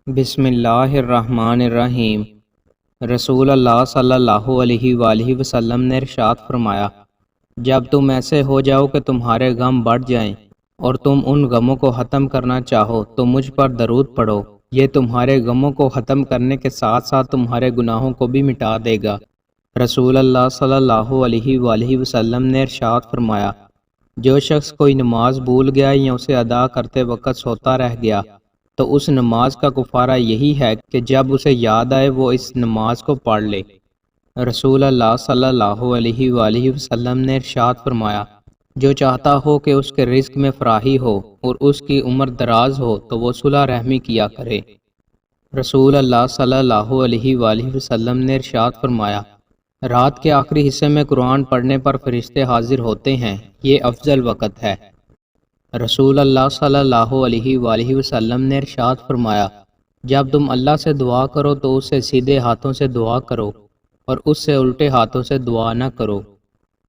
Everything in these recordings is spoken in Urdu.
بسم اللہ الرحمن الرحیم۔ رسول اللہ صلی اللہ علیہ وآلہ وسلم نے ارشاد فرمایا، جب تم ایسے ہو جاؤ کہ تمہارے غم بڑھ جائیں اور تم ان غموں کو ختم کرنا چاہو تو مجھ پر درود پڑھو، یہ تمہارے غموں کو ختم کرنے کے ساتھ ساتھ تمہارے گناہوں کو بھی مٹا دے گا۔ رسول اللہ صلی اللہ علیہ وآلہ وسلم نے ارشاد فرمایا، جو شخص کوئی نماز بھول گیا یا اسے ادا کرتے وقت سوتا رہ گیا تو اس نماز کا کفارہ یہی ہے کہ جب اسے یاد آئے وہ اس نماز کو پڑھ لے۔ رسول اللہ صلی اللہ علیہ وآلہ وسلم نے ارشاد فرمایا، جو چاہتا ہو کہ اس کے رزق میں فراخی ہو اور اس کی عمر دراز ہو تو وہ صلح رحمی کیا کرے۔ رسول اللہ صلی اللہ علیہ وآلہ وسلم نے ارشاد فرمایا، رات کے آخری حصے میں قرآن پڑھنے پر فرشتے حاضر ہوتے ہیں، یہ افضل وقت ہے۔ رسول اللہ صلی اللہ علیہ وآلہ وسلم نے ارشاد فرمایا، جب تم اللہ سے دعا کرو تو اس سے سیدھے ہاتھوں سے دعا کرو اور اس سے الٹے ہاتھوں سے دعا نہ کرو۔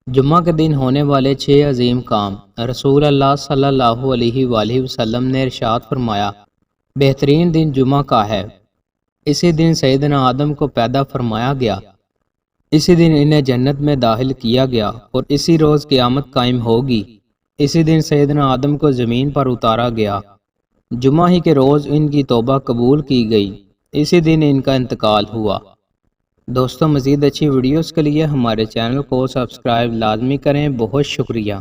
جمعہ کے دن ہونے والے 6 عظیم کام۔ رسول اللہ صلی اللہ علیہ وآلہ وسلم نے ارشاد فرمایا، بہترین دن جمعہ کا ہے، اسی دن سیدنا آدم کو پیدا فرمایا گیا، اسی دن انہیں جنت میں داخل کیا گیا اور اسی روز قیامت قائم ہوگی، اسی دن سیدنا آدم کو زمین پر اتارا گیا، جمعہ ہی کے روز ان کی توبہ قبول کی گئی، اسی دن ان کا انتقال ہوا۔ دوستوں، مزید اچھی ویڈیوز کے لیے ہمارے چینل کو سبسکرائب لازمی کریں۔ بہت شکریہ۔